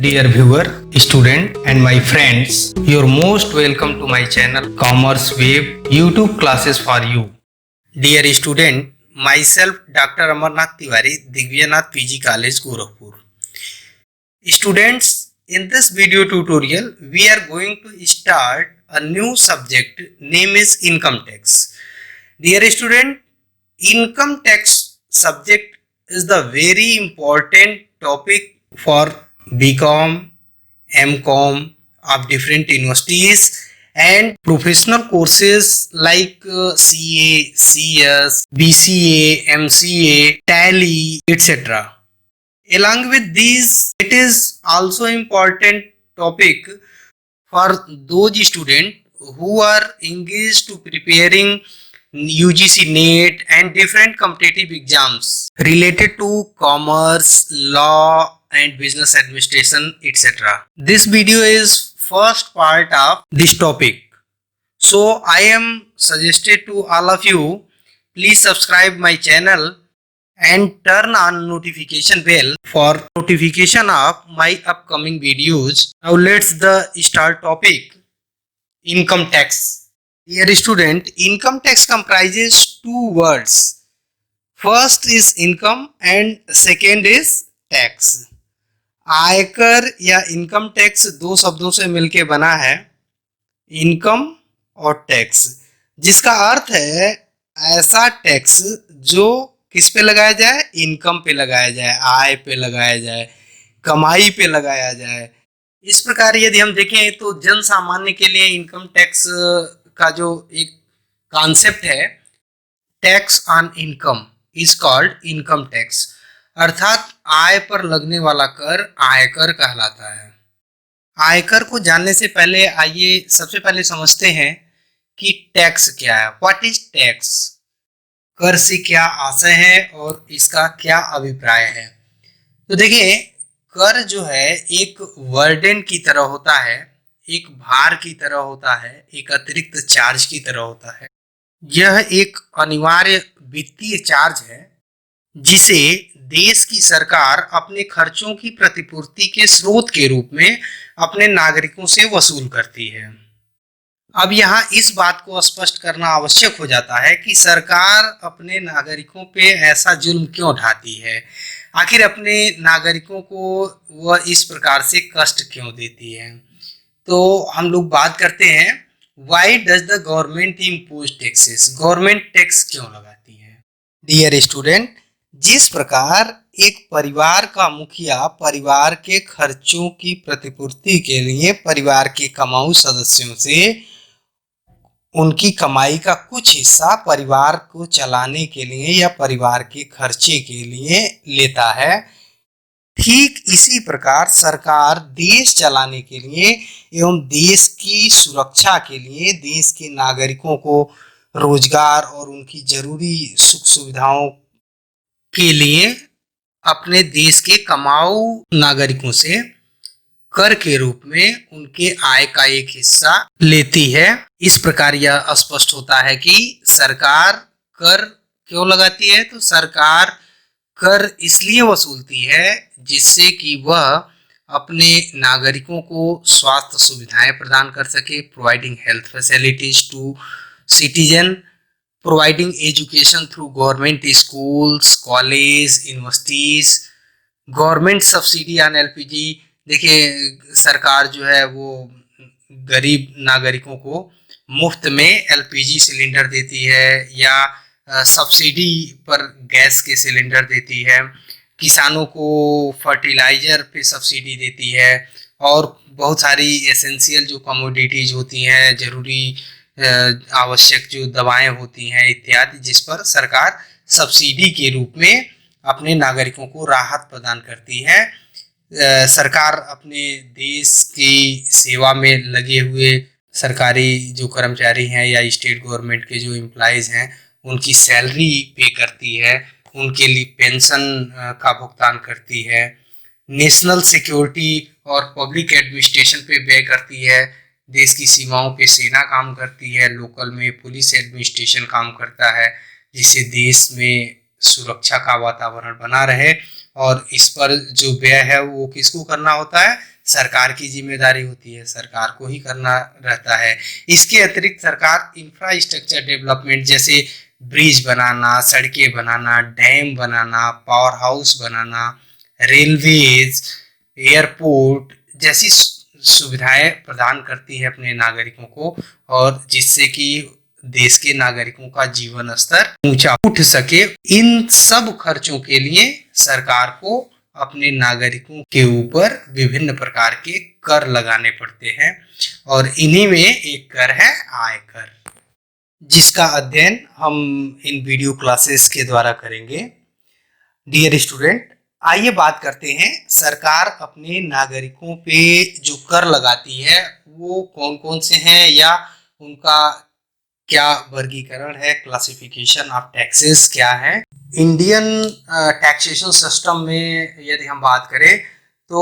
Dear viewer, student and my friends, you're most welcome to my channel Commerce Wave YouTube classes for you. Dear student, myself Dr. Amarnath Tiwari, Divyanath PG College, Gorakhpur. Students, in this video tutorial, we are going to start a new subject, name is income tax. Dear student, income tax subject is the very important topic for BCom, MCom of different universities and professional courses like CA, CS, BCA, MCA, Tally, etc. Along with these, it is also important topic for those students who are engaged to preparing UGC NET and different competitive exams related to commerce, law and business administration, etc. This video is first part of this topic. So I am suggested to all of you, please subscribe my channel and turn on notification bell for notification of my upcoming videos. Now let's start topic, income tax. Dear student, income tax comprises two words. First is income and second is tax. आयकर या income tax दो शब्दों से मिलके बना है, income और tax, जिसका अर्थ है ऐसा टैक्स जो किस पे लगाया जाए, इनकम पे लगाया जाए, आय पे लगाया जाए, कमाई पे लगाया जाए। इस प्रकार यदि हम देखें तो जन सामान्य के लिए इनकम टैक्स का जो एक कॉन्सेप्ट है, tax on income is called income tax, अर्थात आय पर लगने वाला कर आयकर कहलाता है। आयकर को जानने से पहले आइए सबसे पहले समझते हैं कि टैक्स क्या है, व्हाट इज टैक्स, कर से क्या आशय है और इसका क्या अभिप्राय है। तो देखिए, कर जो है एक बर्डन की तरह होता है, एक भार की तरह होता है, एक अतिरिक्त चार्ज की तरह होता है। यह एक अनिवार्य वित्तीय चार्ज है जिसे देश की सरकार अपने खर्चों की प्रतिपूर्ति के स्रोत के रूप में अपने नागरिकों से वसूल करती है। अब यहाँ इस बात को स्पष्ट करना आवश्यक हो जाता है कि सरकार अपने नागरिकों पे ऐसा जुल्म क्यों ढाती है, आखिर अपने नागरिकों को वह इस प्रकार से कष्ट क्यों देती है। तो हम लोग बात करते हैं, why does the government impose taxes, government tax क्यों लगाती है। डियर स्टूडेंट, जिस प्रकार एक परिवार का मुखिया परिवार के खर्चों की प्रतिपूर्ति के लिए परिवार के कमाऊ सदस्यों से उनकी कमाई का कुछ हिस्सा परिवार को चलाने के लिए या परिवार के खर्चे के लिए लेता है, ठीक इसी प्रकार सरकार देश चलाने के लिए एवं देश की सुरक्षा के लिए देश के नागरिकों को रोजगार और उनकी जरूरी सुख सुविधाओं के लिए अपने देश के कमाऊ नागरिकों से कर के रूप में उनके आय का एक हिस्सा लेती है। इस प्रकार यह स्पष्ट होता है कि सरकार कर क्यों लगाती है। तो सरकार कर इसलिए वसूलती है जिससे कि वह अपने नागरिकों को स्वास्थ्य सुविधाएं प्रदान कर सके, providing health facilities to citizen, providing education through government schools, college, universities, government subsidy on LPG। देखिए, सरकार जो है वो गरीब नागरिकों को मुफ्त में LPG सिलेंडर देती है या सब्सिडी पर गैस के सिलेंडर देती है, किसानों को फर्टिलाइजर पे सब्सिडी देती है और बहुत सारी एसेंशियल जो कमोडिटीज होती हैं, जरूरी आवश्यक जो दवाएं होती हैं इत्यादि, जिस पर सरकार सब्सिडी के रूप में अपने नागरिकों को राहत प्रदान करती है। सरकार अपने देश की सेवा में लगे हुए सरकारी जो कर्मचारी हैं या स्टेट गवर्नमेंट के जो एम्प्लॉइज हैं उनकी सैलरी पे करती है, उनके लिए पेंशन का भुगतान करती है, नेशनल सिक्योरिटी और पब्लिक एडमिनिस्ट्रेशन पे व्यय करती है, देश की सीमाओं पे सेना काम करती है, लोकल में पुलिस एडमिनिस्ट्रेशन काम करता है, जिससे देश में सुरक्षा का वातावरण बना रहे। और इस पर जो व्यय है वो किसको करना होता है, सरकार की जिम्मेदारी होती है, सरकार को ही करना रहता है। इसके अतिरिक्त सरकार इंफ्रास्ट्रक्चर डेवलपमेंट जैसे ब्रिज बनाना, सड़कें बनाना, डैम बनाना, पावर हाउस बनाना, रेलवेज, एयरपोर्ट जैसी सुविधाएं प्रदान करती है अपने नागरिकों को, और जिससे कि देश के नागरिकों का जीवन स्तर ऊंचा उठ सके। इन सब खर्चों के लिए सरकार को अपने नागरिकों के ऊपर विभिन्न प्रकार के कर लगाने पड़ते हैं, और इन्हीं में एक कर है आयकर, जिसका अध्ययन हम इन वीडियो क्लासेस के द्वारा करेंगे। डियर स्टूडेंट, आइए बात करते हैं सरकार अपने नागरिकों पे जो कर लगाती है वो कौन कौन से हैं, या उनका क्या वर्गीकरण है, क्लासिफिकेशन ऑफ टैक्सेस क्या है। इंडियन टैक्सेशन सिस्टम में यदि हम बात करें तो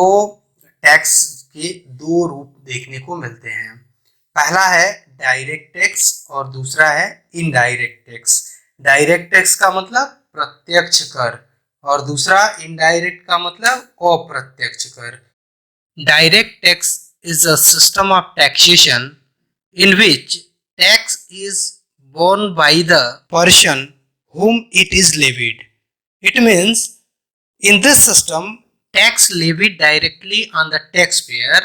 टैक्स के दो रूप देखने को मिलते हैं। पहला है डायरेक्ट टैक्स और दूसरा है इनडायरेक्ट टैक्स। डायरेक्ट टैक्स का मतलब प्रत्यक्ष कर और दूसरा इनडायरेक्ट का मतलब अप्रत्यक्ष कर। Direct tax is a system of taxation in which tax is borne by the person whom it is levied. It means in this system tax levied directly on the taxpayer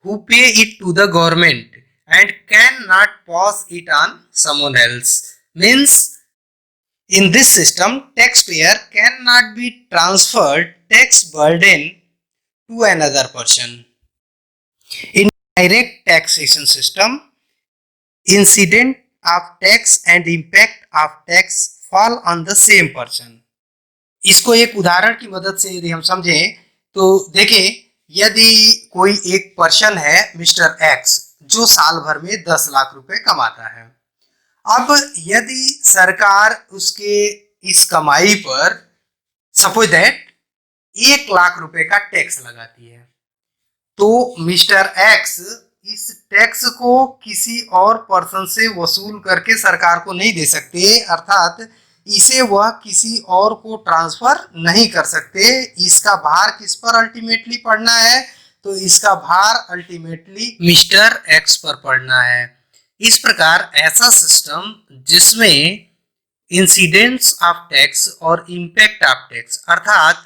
who pay it to the government and cannot pass it on someone else. Means in this system taxpayer cannot be transferred tax burden to another person. In direct taxation system, incident of tax and impact of tax fall on the same person. इसको एक उदाहरण की मदद से यदि हम समझें तो देखें, यदि कोई एक पर्सन है मिस्टर एक्स जो साल भर में 10 लाख रुपए कमाता है। अब यदि सरकार उसके इस कमाई पर सपोज दैट 1 लाख रुपए का टैक्स लगाती है, तो मिस्टर एक्स इस टैक्स को किसी और पर्सन से वसूल करके सरकार को नहीं दे सकते, अर्थात इसे वह किसी और को ट्रांसफर नहीं कर सकते। इसका भार किस पर अल्टीमेटली पड़ना है, तो इसका भार अल्टीमेटली मिस्टर एक्स पर पड़ना है। इस प्रकार ऐसा सिस्टम जिसमें इंसिडेंट्स ऑफ टैक्स और इम्पैक्ट ऑफ टैक्स, अर्थात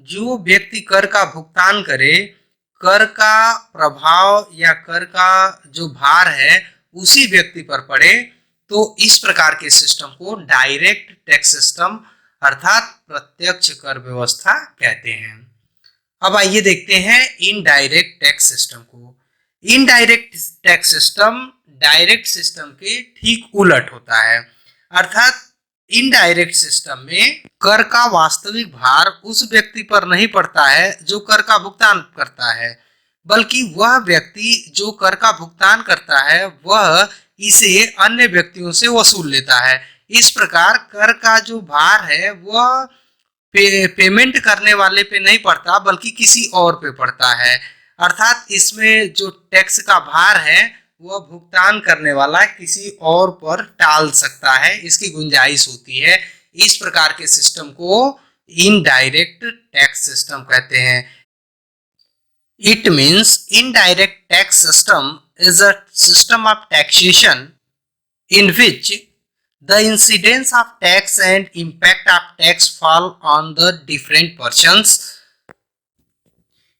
जो व्यक्ति कर का भुगतान करे, कर का प्रभाव या कर का जो भार है उसी व्यक्ति पर पड़े, तो इस प्रकार के सिस्टम को डायरेक्ट टैक्स सिस्टम अर्थात प्रत्यक्ष कर व्यवस्था कहते हैं। अब आइए देखते हैं इनडायरेक्ट टैक्स सिस्टम को। Indirect tax system direct system के ठीक उलट होता है, अर्थात इनडायरेक्ट सिस्टम में कर का वास्तविक भार उस व्यक्ति पर नहीं पड़ता है जो कर का भुगतान करता है, बल्कि वह व्यक्ति जो कर का भुगतान करता है वह इसे अन्य व्यक्तियों से वसूल लेता है। इस प्रकार कर का जो भार है वह पेमेंट करने वाले पे नहीं पड़ता बल्कि किसी और पे पड़ता है, अर्थात इसमें जो टैक्स का भार है वह भुगतान करने वाला किसी और पर टाल सकता है, इसकी गुंजाइश होती है। इस प्रकार के सिस्टम को इनडायरेक्ट टैक्स सिस्टम कहते हैं। It means indirect tax system is a system of taxation in which the incidence of tax and impact of tax fall on the different persons.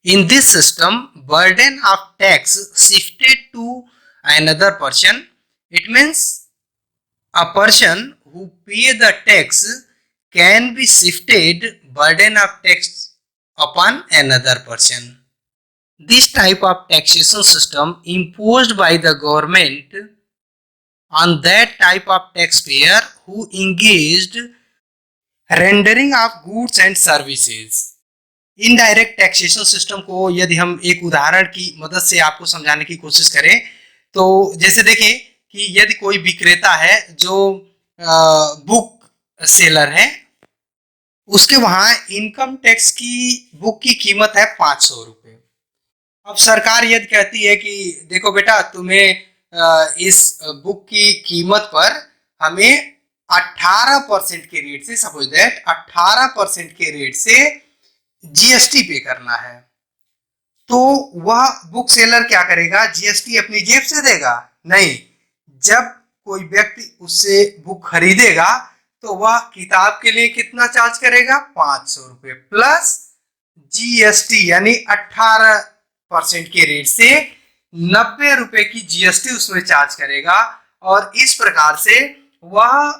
In this system, burden of tax shifted to another person. It means a person who pay the tax can be shifted burden of tax upon another person. This type of taxation system imposed by the government on that type of taxpayer who engaged rendering of goods and services. Indirect taxation system को यदि हम एक उदाहरण की मदद से आपको समझाने की कोशिश करें तो जैसे देखें कि यदि कोई विक्रेता है जो बुक सेलर है, उसके वहां इनकम टैक्स की बुक की कीमत है 500 रुपये। अब सरकार यदि कहती है कि देखो बेटा, तुम्हें इस बुक की कीमत पर हमें 18% के रेट से, सपोज दैट 18% के रेट से जीएसटी पे करना है, तो वह बुक सेलर क्या करेगा, जीएसटी अपनी जेब से देगा? नहीं, जब कोई व्यक्ति उससे बुक खरीदेगा तो वह किताब के लिए कितना चार्ज करेगा, 500 रुपये प्लस जीएसटी, यानी 18% के रेट से 90 रुपए की जीएसटी उसमें चार्ज करेगा। और इस प्रकार से वह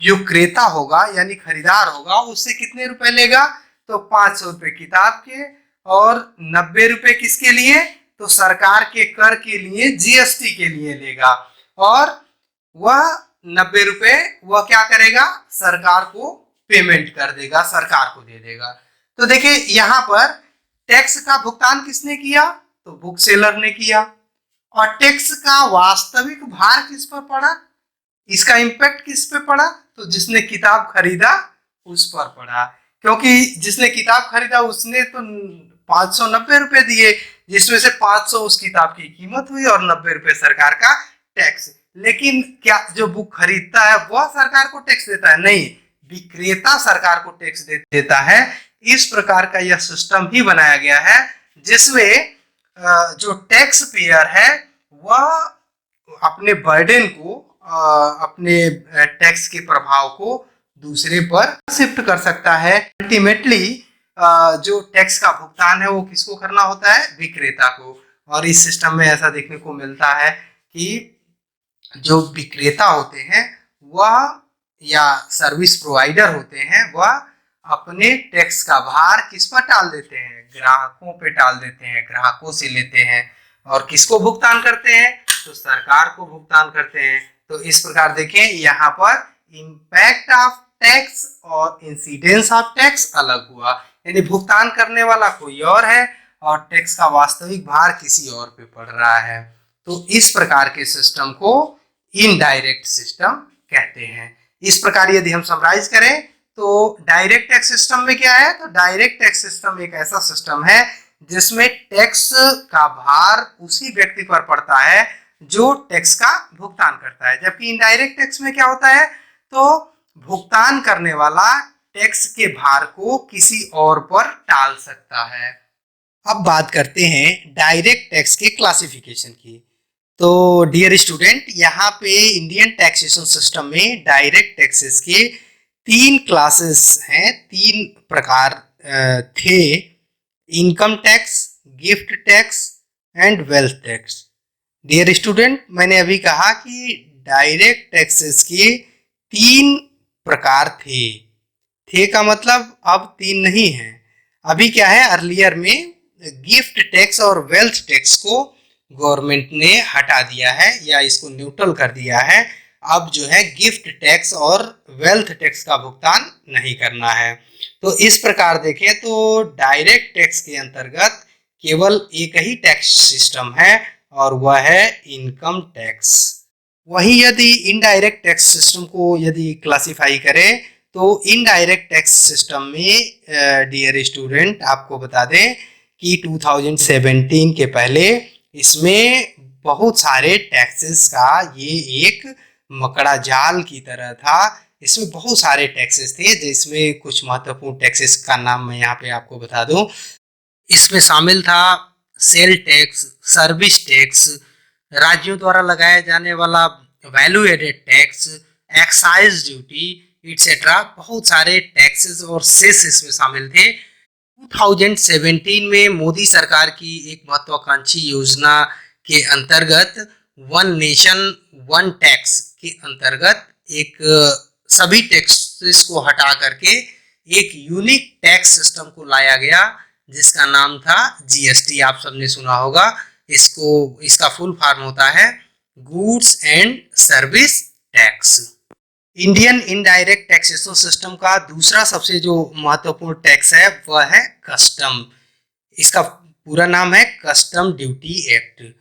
जो क्रेता होगा यानी खरीदार होगा उससे कितने रुपए लेगा, तो 500 रुपए किताब के और 90 रुपए किसके लिए, तो सरकार के कर के लिए, जीएसटी के लिए लेगा। और वह 90 रुपए वह क्या करेगा, सरकार को पेमेंट कर देगा, सरकार को दे देगा। तो देखिए यहाँ पर टैक्स का भुगतान किसने किया, तो बुक सेलर ने किया। और टैक्स का वास्तविक भार किस पर पड़ा, इसका इंपैक्ट किस पे पड़ा, तो जिसने किताब खरीदा उस पर पड़ा, क्योंकि जिसने किताब खरीदा उसने तो 590 रुपए दिए, जिसमें से 500 उस किताब की कीमत हुई और 90 रुपए सरकार का टैक्स। लेकिन क्या जो बुक खरीदता है वह सरकार को टैक्स देता है? नहीं, विक्रेता सरकार को टैक्स देता है। इस प्रकार का यह सिस्टम ही बनाया गया है जिसमें जो टैक्स पेयर है वह अपने बर्डन को, अपने टैक्स के प्रभाव को दूसरे पर शिफ्ट कर सकता है। अल्टीमेटली जो टैक्स का भुगतान है वो किसको करना होता है, विक्रेता को। और इस सिस्टम में ऐसा देखने को मिलता है कि जो विक्रेता होते हैं वह या सर्विस प्रोवाइडर होते हैं वह अपने टैक्स का भार किस पर टाल देते हैं, ग्राहकों पे टाल देते हैं, ग्राहकों से लेते हैं। और किसको भुगतान करते हैं, तो सरकार को भुगतान करते हैं। तो इस प्रकार देखें यहाँ पर इम्पैक्ट ऑफ टैक्स और इंसिडेंस ऑफ टैक्स अलग हुआ, यानी भुगतान करने वाला कोई और है और टैक्स का वास्तविक भार किसी और पे पड़ रहा है। तो इस प्रकार के सिस्टम को इनडायरेक्ट सिस्टम कहते हैं। इस प्रकार यदि हम समराइज करें तो डायरेक्ट टैक्स सिस्टम में क्या है, तो डायरेक्ट टैक्स सिस्टम एक ऐसा सिस्टम है जिसमें टैक्स का भार उसी व्यक्ति पर पड़ता है जो टैक्स का भुगतान करता है। जबकि इनडायरेक्ट टैक्स में क्या होता है, तो भुगतान करने वाला टैक्स के भार को किसी और पर टाल सकता है। अब बात करते हैं डायरेक्ट टैक्स के क्लासिफिकेशन की। तो डियर स्टूडेंट, यहाँ पे इंडियन टैक्सेशन सिस्टम में डायरेक्ट टैक्सेस के 3 क्लासेस हैं, 3 प्रकार थे, income tax, gift tax and wealth tax. Dear student, मैंने अभी कहा कि डायरेक्ट टैक्सेस के 3 प्रकार थे का मतलब अब 3 नहीं है। अभी क्या है, अर्लियर में गिफ्ट टैक्स और वेल्थ टैक्स को गवर्नमेंट ने हटा दिया है या इसको न्यूट्रल कर दिया है। अब जो है गिफ्ट टैक्स और वेल्थ टैक्स का भुगतान नहीं करना है। तो इस प्रकार देखें तो डायरेक्ट टैक्स के अंतर्गत केवल एक ही टैक्स सिस्टम है और वह है इनकम टैक्स। वहीं यदि इनडायरेक्ट टैक्स सिस्टम को यदि क्लासिफाई करें तो इनडायरेक्ट टैक्स सिस्टम में डियर स्टूडेंट आपको बता दें कि 2017 के पहले इसमें बहुत सारे टैक्सेस का ये एक मकड़ा जाल की तरह था। इसमें बहुत सारे टैक्सेस थे, जिसमें कुछ महत्वपूर्ण टैक्सेस का नाम मैं यहाँ पे आपको बता दूं। इसमें शामिल था सेल टैक्स, सर्विस टैक्स, राज्यों द्वारा लगाया जाने वाला value added tax, excise duty etcetera. बहुत सारे टैक्सेस और सेस इसमें शामिल थे। 2017 में मोदी सरकार की एक महत्वाकांक्षी योजना के अंतर्गत वन नेशन वन टैक्स के अंतर्गत एक सभी टैक्सेस को हटा करके एक यूनिक टैक्स सिस्टम को लाया गया जिसका नाम था जीएसटी। आप सबने सुना होगा इसका फुल फॉर्म होता है goods and service tax. Indian indirect taxation system का दूसरा सबसे जो महत्वपूर्ण टैक्स है वह है कस्टम। इसका पूरा नाम है कस्टम ड्यूटी एक्ट।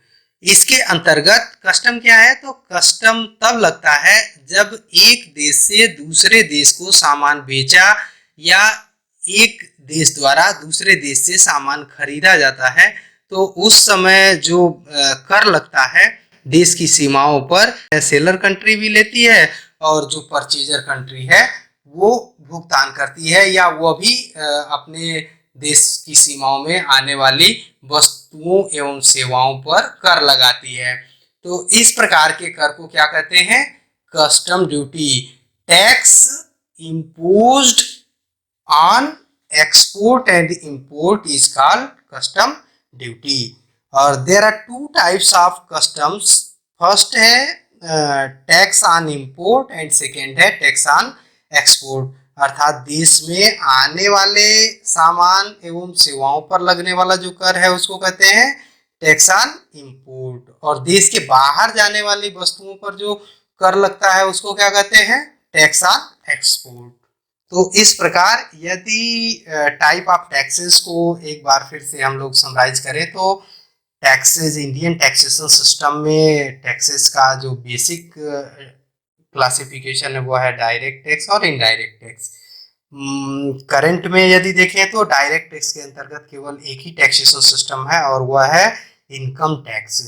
इसके अंतर्गत कस्टम क्या है, तो कस्टम तब लगता है जब एक देश से दूसरे देश को सामान बेचा या एक देश द्वारा दूसरे देश से सामान खरीदा जाता है तो उस समय जो कर लगता है देश की सीमाओं पर सेलर कंट्री भी लेती है और जो परचेजर कंट्री है वो भुगतान करती है या वो भी अपने देश की सीमाओं में आने वाली वस्तुओं एवं सेवाओं पर कर लगाती है। तो इस प्रकार के कर को क्या कहते हैं? Custom duty. Tax imposed on export and import is called custom duty। और there are two types of customs। First है tax on import and second है टैक्स ऑन एक्सपोर्ट। अर्थात देश में आने वाले सामान एवं सेवाओं पर लगने वाला जो कर है उसको कहते हैं टैक्स ऑन इंपोर्ट, और देश के बाहर जाने वाली वस्तुओं पर जो कर लगता है उसको क्या कहते हैं? Tax on export. तो इस प्रकार यदि टाइप ऑफ टैक्सेस को एक बार फिर से हम लोग समराइज करें तो टैक्सेस, इंडियन टैक्सेशन सिस्टम में टैक्सेस का जो बेसिक क्लासिफिकेशन है वो है डायरेक्ट टैक्स और इनडायरेक्ट टैक्स। करंट में यदि देखें तो डायरेक्ट टैक्स के अंतर्गत केवल एक ही टैक्सेशन सिस्टम है और वह है इनकम टैक्स।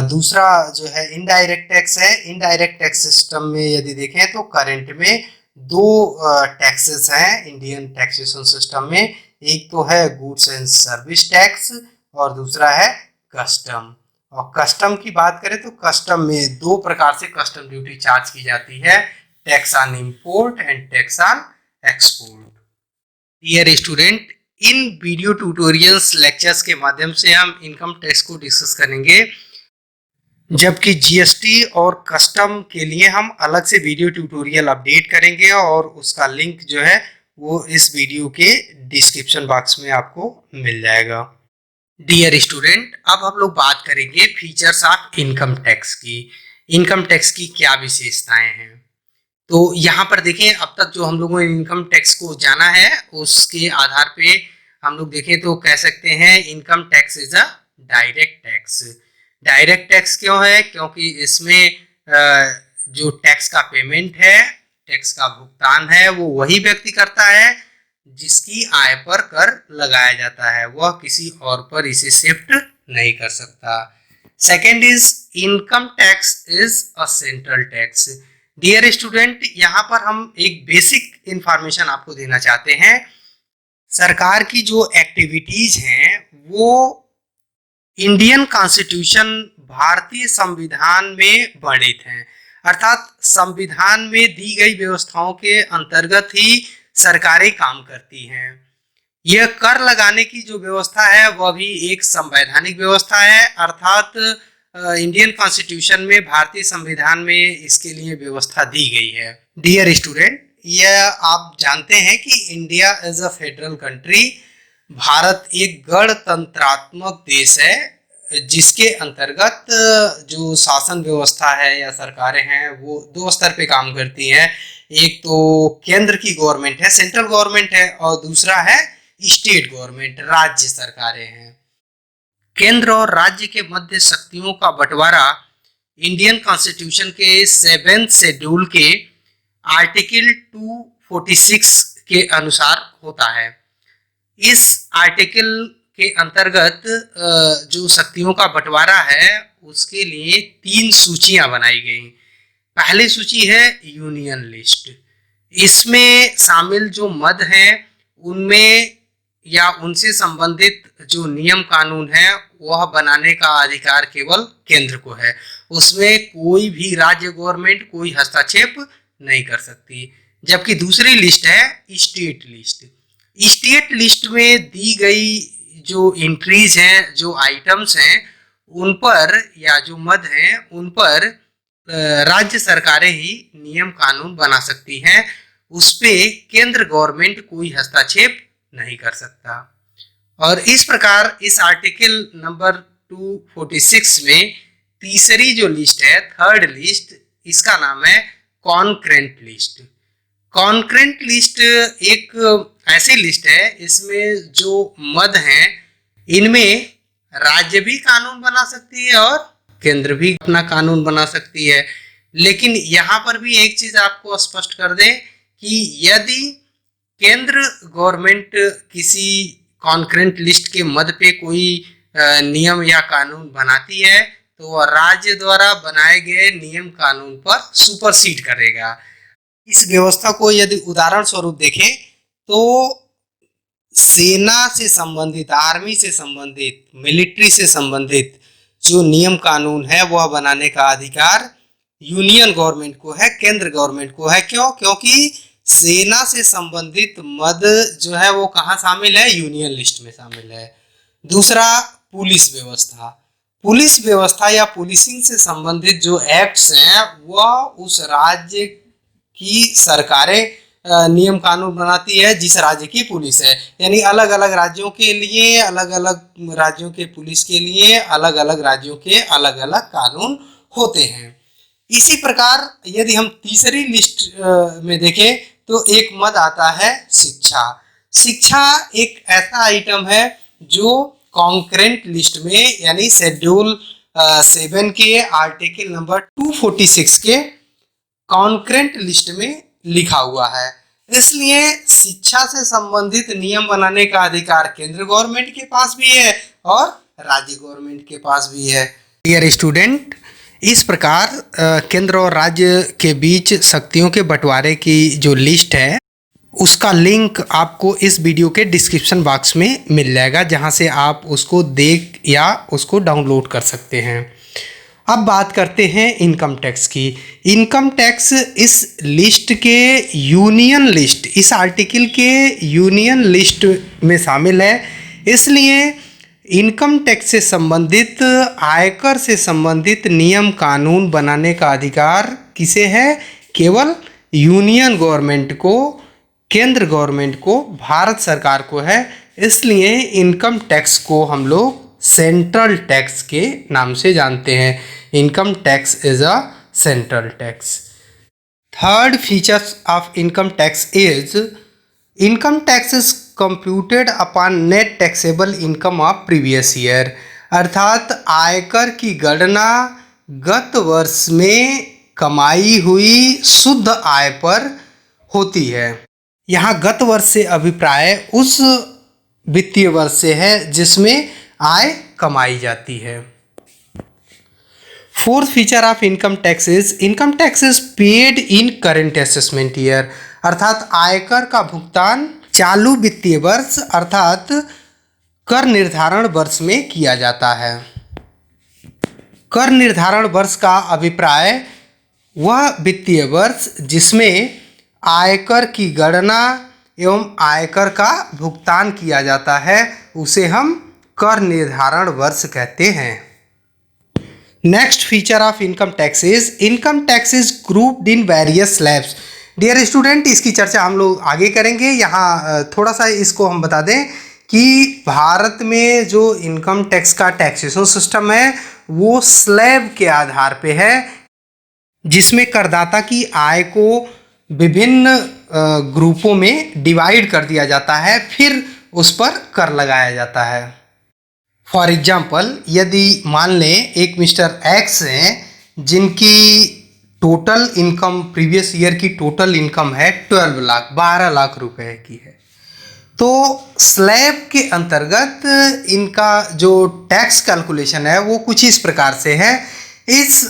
दूसरा जो है इनडायरेक्ट टैक्स है। इनडायरेक्ट टैक्स सिस्टम में यदि देखें तो करंट में दो टैक्सेस हैं इंडियन टैक्सेशन सिस्टम में। एक तो है गुड्स एंड सर्विस टैक्स और दूसरा है कस्टम। और कस्टम की बात करें तो कस्टम में दो प्रकार से कस्टम ड्यूटी चार्ज की जाती है, tax on import and tax on export. Dear student, इन वीडियो ट्यूटोरियल्स लेक्चर्स के माध्यम से हम इनकम टैक्स को डिस्कस करेंगे, जबकि जीएसटी और कस्टम के लिए हम अलग से वीडियो ट्यूटोरियल अपडेट करेंगे और उसका लिंक जो है वो इस वीडियो के डिस्क्रिप्शन बॉक्स में आपको मिल जाएगा। डियर स्टूडेंट, अब हम लोग बात करेंगे फीचर्स ऑफ इनकम टैक्स की। इनकम टैक्स की क्या विशेषताएं हैं? तो यहाँ पर देखें, अब तक जो हम लोगों ने इनकम टैक्स को जाना है उसके आधार पे हम लोग देखें तो कह सकते हैं income tax is a direct tax. Direct tax क्यों है? क्योंकि इसमें जो टैक्स का पेमेंट है, टैक्स का भुगतान है, वो वही व्यक्ति करता है जिसकी आय पर कर लगाया जाता है, वह किसी और पर इसे शिफ्ट नहीं कर सकता। Second is income tax is a central tax. Dear student, यहाँ पर हम एक बेसिक इंफॉर्मेशन आपको देना चाहते हैं। सरकार की जो एक्टिविटीज हैं वो इंडियन कॉन्स्टिट्यूशन, भारतीय संविधान में वर्णित हैं। अर्थात संविधान में दी गई व्यवस्थाओं के अंतर्गत ही सरकारें काम करती हैं। यह कर लगाने की जो व्यवस्था है वह भी एक संवैधानिक व्यवस्था है, अर्थात इंडियन कॉन्स्टिट्यूशन में, भारतीय संविधान में इसके लिए व्यवस्था दी गई है। डियर स्टूडेंट, यह आप जानते हैं कि India is a federal country. Bharat एक गणतंत्रात्मक देश है जिसके अंतर्गत जो शासन व्यवस्था है या सरकारें हैं वो दो स्तर पे काम करती हैं। एक तो केंद्र की गवर्नमेंट है, सेंट्रल गवर्नमेंट है, और दूसरा है स्टेट गवर्नमेंट, राज्य सरकारें हैं। केंद्र और राज्य के मध्य शक्तियों का बंटवारा इंडियन कॉन्स्टिट्यूशन के 7th शेड्यूल के आर्टिकल 246 के अनुसार होता है। इस आर्टिकल के अंतर्गत जो शक्तियों का बंटवारा है उसके लिए 3 सूचियां बनाई गई। पहली सूची है यूनियन लिस्ट। इसमें शामिल जो मद हैं उनमें या उनसे संबंधित जो नियम कानून है वह बनाने का अधिकार केवल केंद्र को है। उसमें कोई भी राज्य गवर्नमेंट कोई हस्तक्षेप नहीं कर सकती। जबकि दूसरी लिस्ट है स्टेट लिस्ट। स्टेट लिस्ट में दी गई जो एंट्रीज हैं, जो आइटम्स हैं, उन पर या जो मद हैं उन पर राज्य सरकारें ही नियम कानून बना सकती हैं। उस पे केंद्र गवर्नमेंट कोई हस्तक्षेप नहीं कर सकता। और इस प्रकार इस आर्टिकल नंबर 246 में तीसरी जो लिस्ट है, थर्ड लिस्ट, इसका नाम है कॉन्करेंट लिस्ट। कॉन्करेंट लिस्ट एक ऐसी लिस्ट है, इसमें जो मद हैं इनमें राज्य भी कानून बना सकती है और केंद्र भी अपना कानून बना सकती है। लेकिन यहाँ पर भी एक चीज आपको स्पष्ट कर दें कि यदि केंद्र गवर्नमेंट किसी कॉन्करेंट लिस्ट के मद पे कोई नियम या कानून बनाती है तो वह राज्य द्वारा बनाए गए नियम कानून पर सुपरसीड करेगा। इस व्यवस्था को यदि उदाहरण स्वरूप देखें तो सेना से संबंधित, आर्मी से संबंधित, मिलिट्री से संबंधित जो नियम कानून है वह बनाने का अधिकार यूनियन गवर्नमेंट को है, केंद्र गवर्नमेंट को है। क्यों? क्योंकि सेना से संबंधित मद जो है वो कहाँ शामिल है? यूनियन लिस्ट में शामिल है। दूसरा, पुलिस व्यवस्था। पुलिस व्यवस्था या पुलिसिंग से संबंधित जो एक्ट्स हैं वह उस राज्य की सरकारें नियम कानून बनाती है जिस राज्य की पुलिस है। यानी अलग अलग राज्यों के लिए, अलग अलग राज्यों के पुलिस के लिए अलग अलग राज्यों के अलग अलग कानून होते हैं। इसी प्रकार यदि हम तीसरी लिस्ट में देखें तो एक मद आता है शिक्षा। शिक्षा एक ऐसा आइटम है जो कॉन्करेंट लिस्ट में यानी शेड्यूल 7 के आर्टिकल नंबर 246 के कॉन्करेंट लिस्ट में लिखा हुआ है। इसलिए शिक्षा से संबंधित नियम बनाने का अधिकार केंद्र गवर्नमेंट के पास भी है और राज्य गवर्नमेंट के पास भी है। डियर स्टूडेंट, इस प्रकार केंद्र और राज्य के बीच शक्तियों के बंटवारे की जो लिस्ट है उसका लिंक आपको इस वीडियो के डिस्क्रिप्शन बॉक्स में मिल जाएगा, जहां से आप उसको देख या उसको डाउनलोड कर सकते हैं। अब बात करते हैं इनकम टैक्स की। इनकम टैक्स इस लिस्ट के यूनियन लिस्ट, इस आर्टिकल के यूनियन लिस्ट में शामिल है। इसलिए इनकम टैक्स से संबंधित, आयकर से संबंधित नियम कानून बनाने का अधिकार किसे है? केवल यूनियन गवर्नमेंट को, केंद्र गवर्नमेंट को, भारत सरकार को है। इसलिए इनकम टैक्स को हम लोग सेंट्रल टैक्स के नाम से जानते हैं। Income tax is a central tax. Third features of income tax is income tax is computed upon net taxable income of previous year. अर्थात आयकर की गणना गत वर्ष में कमाई हुई शुद्ध आय पर होती है। यहाँ गत वर्ष से अभिप्राय उस वित्तीय वर्ष से है जिसमें आय कमाई जाती है। Fourth feature of income tax is paid in current assessment year. अर्थात आयकर का भुगतान चालू वित्तीय वर्ष अर्थात कर निर्धारण वर्ष में किया जाता है। कर निर्धारण वर्ष का अभिप्राय वह वित्तीय वर्ष जिसमें आयकर की गणना एवं आयकर का भुगतान किया जाता है उसे हम कर निर्धारण वर्ष कहते हैं। Next feature of income tax is grouped in various slabs. Dear student, इसकी चर्चा हम लोग आगे करेंगे। यहाँ थोड़ा सा इसको हम बता दें कि भारत में जो इनकम टैक्स का टैक्सेशन सिस्टम है वो स्लैब के आधार पे है, जिसमें करदाता की आय को विभिन्न ग्रुपों में डिवाइड कर दिया जाता है, फिर उस पर कर लगाया जाता है। फॉर एग्जाम्पल, यदि मान लें एक मिस्टर एक्स हैं जिनकी टोटल इनकम प्रीवियस ईयर की टोटल इनकम है 12 लाख रुपए की है, तो स्लैब के अंतर्गत इनका जो टैक्स कैलकुलेशन है वो कुछ इस प्रकार से है। इस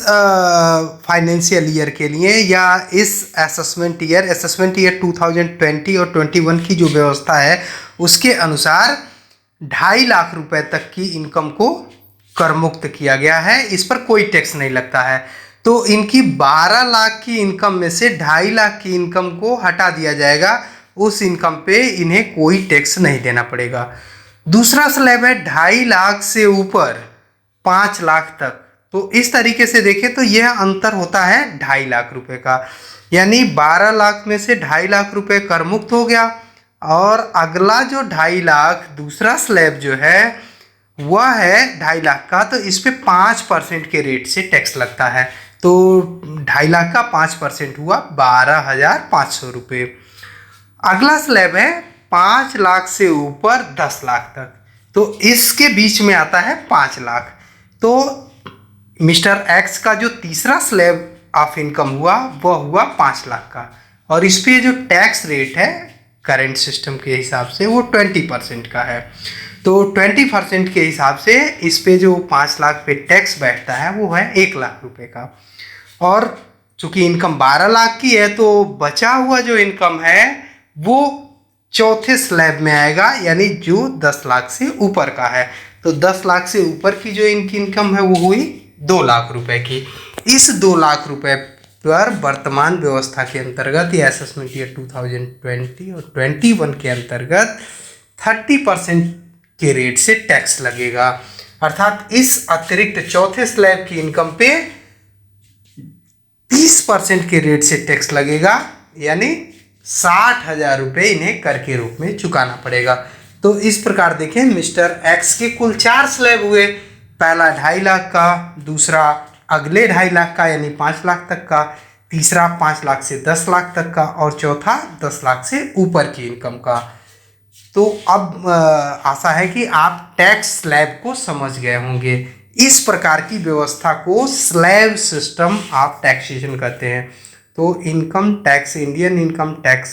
फाइनेंशियल ईयर के लिए या इस असेसमेंट ईयर 2020 और 21 की जो व्यवस्था है उसके अनुसार 2.5 लाख रुपए तक की इनकम को कर मुक्त किया गया है। इस पर कोई टैक्स नहीं लगता है। तो इनकी 12 लाख की इनकम में से 2.5 लाख की इनकम को हटा दिया जाएगा। उस इनकम पे इन्हें कोई टैक्स नहीं देना पड़ेगा। दूसरा स्लैब है 2.5 लाख से ऊपर 5 लाख तक। तो इस तरीके से देखें तो यह अंतर होता है 2.5 लाख रुपए का, यानी 12 लाख में से 2.5 लाख रुपए कर मुक्त हो गया। और अगला जो 2.5 लाख दूसरा स्लैब जो है वह है 2.5 लाख का, तो इस पे 5% के रेट से टैक्स लगता है। तो 2.5 लाख का 5% हुआ 12,500 रुपये। अगला स्लैब है 5 लाख से ऊपर 10 लाख तक, तो इसके बीच में आता है 5 लाख। तो मिस्टर एक्स का जो तीसरा स्लैब ऑफ इनकम हुआ वह हुआ 5 लाख का, और इस पे जो टैक्स रेट है करेंट सिस्टम के हिसाब से वो 20% का है। तो 20% के हिसाब से इस पे जो 5 लाख पे टैक्स बैठता है वो है 1 लाख रुपए का। और चूंकि इनकम 12 लाख की है तो बचा हुआ जो इनकम है वो चौथे स्लैब में आएगा, यानी जो 10 लाख से ऊपर का है। तो 10 लाख से ऊपर की जो इनकी इनकम है वो हुई 2 लाख रुपए की। इस 2 लाख रुपए पर वर्तमान व्यवस्था के अंतर्गत या असेसमेंट ईयर 2020 और 21 के अंतर्गत 30% के रेट से टैक्स लगेगा। अर्थात इस अतिरिक्त चौथे स्लैब की इनकम पे 30% के रेट से टैक्स लगेगा, यानी 60,000 रुपये इन्हें कर के रूप में चुकाना पड़ेगा। तो इस प्रकार देखें, मिस्टर एक्स के कुल 4 स्लैब हुए। पहला 2.5 लाख का, दूसरा अगले 2.5 लाख का यानी 5 लाख तक का, तीसरा 5 लाख से 10 लाख तक का, और चौथा 10 लाख से ऊपर की इनकम का। तो अब आशा है कि आप टैक्स स्लैब को समझ गए होंगे। इस प्रकार की व्यवस्था को स्लैब सिस्टम आप टैक्सेशन कहते हैं। तो income tax, Indian income tax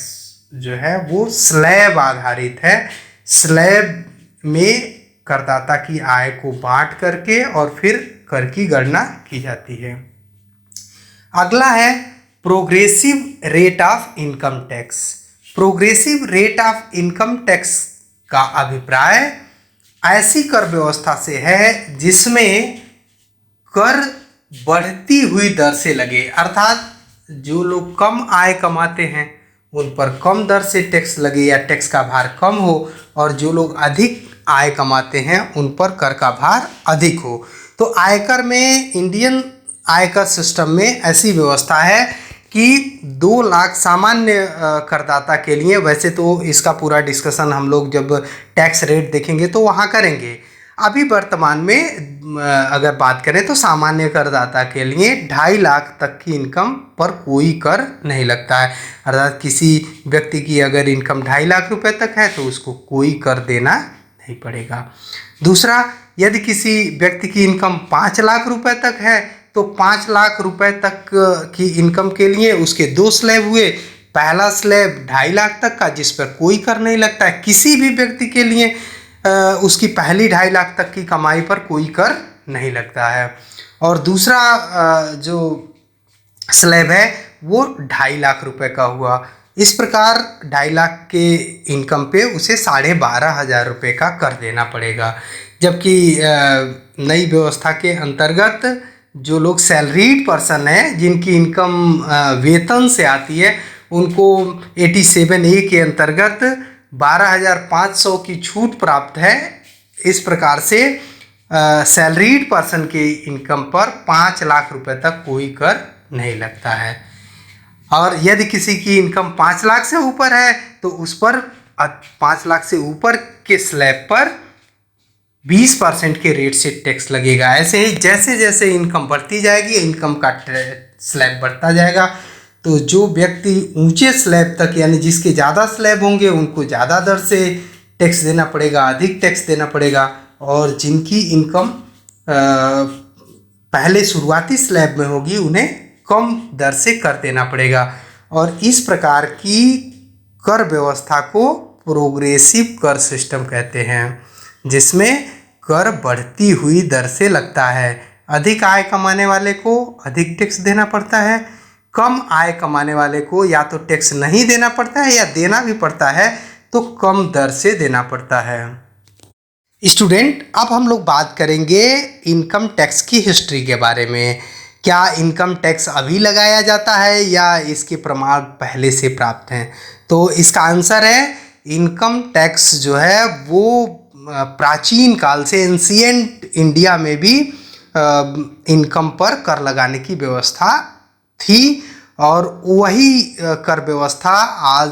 जो है वो स्लैब आधारित है। स्लैब में करदाता की आय को बांट करके और फिर कर की गणना की जाती है। अगला है progressive rate of income tax. Progressive rate of income tax का अभिप्राय ऐसी कर व्यवस्था से है जिसमें कर बढ़ती हुई दर से लगे। अर्थात जो लोग कम आय कमाते हैं उन पर कम दर से टैक्स लगे या टैक्स का भार कम हो, और जो लोग अधिक आय कमाते हैं उन पर कर का भार अधिक हो। तो आयकर में, इंडियन आयकर सिस्टम में ऐसी व्यवस्था है कि 2 लाख सामान्य करदाता के लिए, वैसे तो इसका पूरा डिस्कशन हम लोग जब टैक्स रेट देखेंगे तो वहाँ करेंगे। अभी वर्तमान में अगर बात करें तो सामान्य करदाता के लिए 2.5 लाख तक की इनकम पर कोई कर नहीं लगता है। अर्थात किसी व्यक्ति की अगर इनकम 2.5 लाख रुपए तक है तो उसको कोई कर देना नहीं पड़ेगा। दूसरा, यदि किसी व्यक्ति की इनकम 5 लाख रुपए तक है तो 5 लाख रुपए तक की इनकम के लिए उसके 2 स्लैब हुए। पहला स्लैब 2.5 लाख तक का, जिस पर कोई कर नहीं लगता है। किसी भी व्यक्ति के लिए उसकी पहली 2.5 लाख तक की कमाई पर कोई कर नहीं लगता है। और दूसरा जो स्लैब है वो 2.5 लाख रुपए का हुआ। इस प्रकार 2.5 लाख के इनकम पे उसे 12,500 रुपये का कर देना पड़ेगा। जबकि नई व्यवस्था के अंतर्गत जो लोग सैलरीड पर्सन हैं, जिनकी इनकम वेतन से आती है, उनको 87A के अंतर्गत 12,500 की छूट प्राप्त है। इस प्रकार से सैलरीड पर्सन के इनकम पर 5 लाख रुपए तक कोई कर नहीं लगता है। और यदि किसी की इनकम 5 लाख से ऊपर है तो उस पर 5 लाख से ऊपर के स्लैब पर 20% के रेट से टैक्स लगेगा। ऐसे ही जैसे जैसे इनकम बढ़ती जाएगी, इनकम का स्लैब बढ़ता जाएगा। तो जो व्यक्ति ऊंचे स्लैब तक, यानी जिसके ज़्यादा स्लैब होंगे, उनको ज़्यादा दर से टैक्स देना पड़ेगा, अधिक टैक्स देना पड़ेगा। और जिनकी इनकम पहले शुरुआती स्लैब में होगी, उन्हें कम दर से कर देना पड़ेगा। और इस प्रकार की कर व्यवस्था को प्रोग्रेसिव कर सिस्टम कहते हैं, जिसमें कर बढ़ती हुई दर से लगता है। अधिक आय कमाने वाले को अधिक टैक्स देना पड़ता है, कम आय कमाने वाले को या तो टैक्स नहीं देना पड़ता है या देना भी पड़ता है तो कम दर से देना पड़ता है। स्टूडेंट, अब हम लोग बात करेंगे इनकम टैक्स की हिस्ट्री के बारे में। क्या इनकम टैक्स अभी लगाया जाता है या इसके प्रमाण पहले से प्राप्त हैं? तो इसका आंसर है, इनकम टैक्स जो है वो प्राचीन काल से, एंशिएंट इंडिया में भी इनकम पर कर लगाने की व्यवस्था थी। और वही कर व्यवस्था आज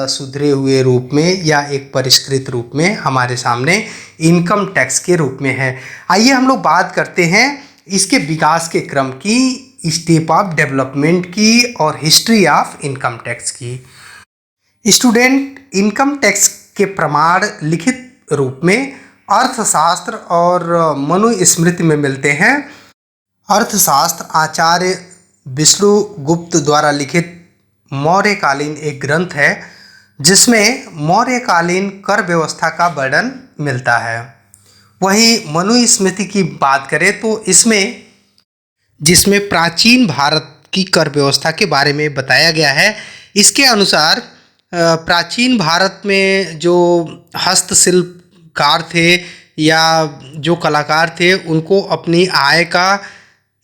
सुधरे हुए रूप में या एक परिष्कृत रूप में हमारे सामने इनकम टैक्स के रूप में है। आइए हम लोग बात करते हैं इसके विकास के क्रम की, स्टेप ऑफ डेवलपमेंट की और हिस्ट्री ऑफ इनकम टैक्स की। स्टूडेंट, इनकम टैक्स के प्रमाण लिखित रूप में अर्थशास्त्र और मनुस्मृति में मिलते हैं। अर्थशास्त्र आचार्य विष्णुगुप्त द्वारा लिखित मौर्यकालीन एक ग्रंथ है, जिसमें मौर्यकालीन कर व्यवस्था का वर्णन मिलता है। वहीं मनुस्मृति की बात करें तो इसमें, जिसमें प्राचीन भारत की कर व्यवस्था के बारे में बताया गया है, इसके अनुसार प्राचीन भारत में जो हस्तशिल्पकार थे या जो कलाकार थे उनको अपनी आय का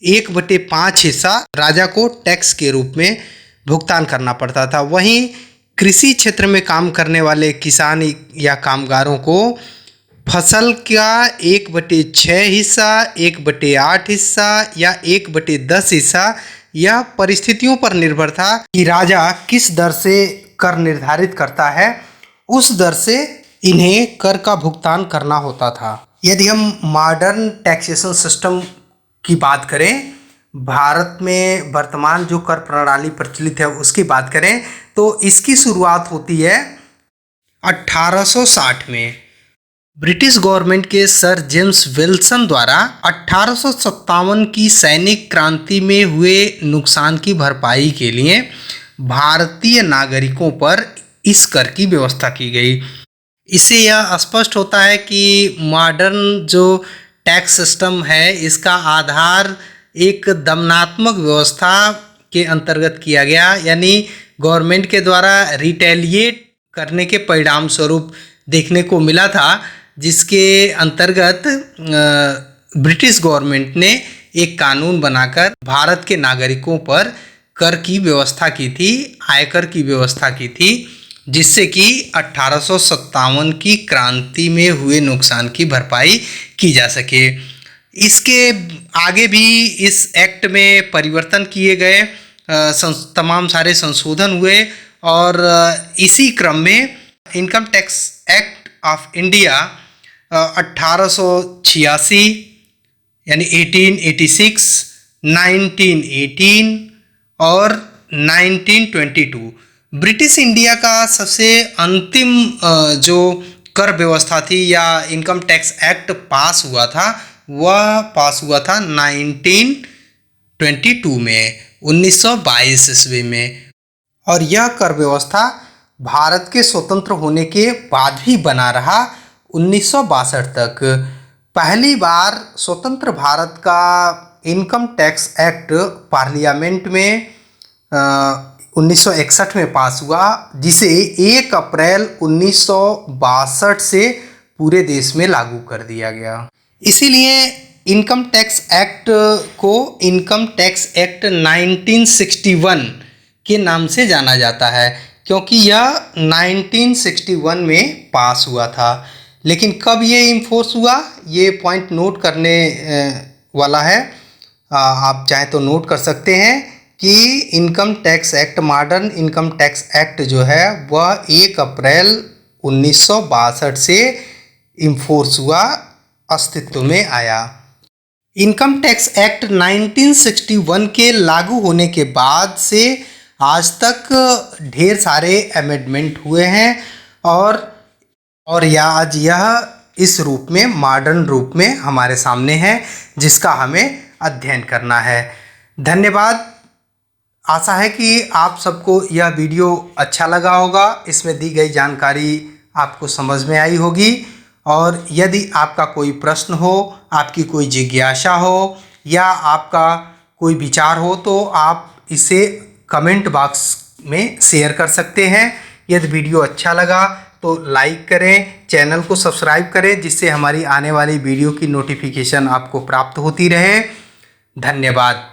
1/5 हिस्सा राजा को टैक्स के रूप में भुगतान करना पड़ता था। वहीं कृषि क्षेत्र में काम करने वाले किसान या कामगारों को फसल का 1/6 हिस्सा, 1/8 हिस्सा या 1/10 हिस्सा यह परिस्थितियों पर निर्भर था कि राजा किस दर से कर निर्धारित करता है, उस दर से इन्हें कर का भुगतान करना होता था। यदि हम मॉडर्न टैक्सेशन सिस्टम की बात करें, भारत में वर्तमान जो कर प्रणाली प्रचलित है उसकी बात करें तो इसकी शुरुआत होती है 1860 में। ब्रिटिश गवर्नमेंट के सर जेम्स विल्सन द्वारा 1857 की सैनिक क्रांति में हुए नुकसान की भरपाई के लिए भारतीय नागरिकों पर इस कर की व्यवस्था की गई। इससे यह स्पष्ट होता है कि मॉडर्न जो टैक्स सिस्टम है इसका आधार एक दमनात्मक व्यवस्था के अंतर्गत किया गया, यानी गवर्नमेंट के द्वारा रिटेलिएट करने के परिणाम स्वरूप देखने को मिला था, जिसके अंतर्गत ब्रिटिश गवर्नमेंट ने एक कानून बनाकर भारत के नागरिकों पर कर की व्यवस्था की थी, आयकर की व्यवस्था की थी, जिससे कि 1857 की क्रांति में हुए नुकसान की भरपाई की जा सके। इसके आगे भी इस एक्ट में परिवर्तन किए गए, तमाम सारे संशोधन हुए और इसी क्रम में income tax act of India 1886 यानी 1886, 1918 और 1922 ब्रिटिश इंडिया का सबसे अंतिम जो कर व्यवस्था थी या इनकम टैक्स एक्ट पास हुआ था, वह पास हुआ था 1922 में, 1922 ईस्वी में। और यह कर व्यवस्था भारत के स्वतंत्र होने के बाद भी बना रहा 1962 तक। पहली बार स्वतंत्र भारत का इनकम टैक्स एक्ट पार्लियामेंट में 1961 में पास हुआ, जिसे 1 अप्रैल 1962 से पूरे देश में लागू कर दिया गया। इसीलिए इनकम टैक्स एक्ट को इनकम टैक्स एक्ट 1961 के नाम से जाना जाता है, क्योंकि यह 1961 में पास हुआ था। लेकिन कब ये इन्फोर्स हुआ, ये पॉइंट नोट करने वाला है, आप चाहें तो नोट कर सकते हैं कि income tax act, modern income tax act जो है वह 1 अप्रैल 1962 से इन्फोर्स हुआ, अस्तित्व में आया। इनकम टैक्स एक्ट 1961 के लागू होने के बाद से आज तक ढेर सारे अमेंडमेंट हुए हैं और आज यह इस रूप में, मॉडर्न रूप में हमारे सामने है, जिसका हमें अध्ययन करना है। धन्यवाद। आशा है कि आप सबको यह वीडियो अच्छा लगा होगा, इसमें दी गई जानकारी आपको समझ में आई होगी। और यदि आपका कोई प्रश्न हो, आपकी कोई जिज्ञासा हो या आपका कोई विचार हो तो आप इसे कमेंट बॉक्स में शेयर कर सकते हैं। यदि वीडियो अच्छा लगा तो लाइक करें, चैनल को सब्सक्राइब करें, जिससे हमारी आने वाली वीडियो की नोटिफिकेशन आपको प्राप्त होती रहे। धन्यवाद।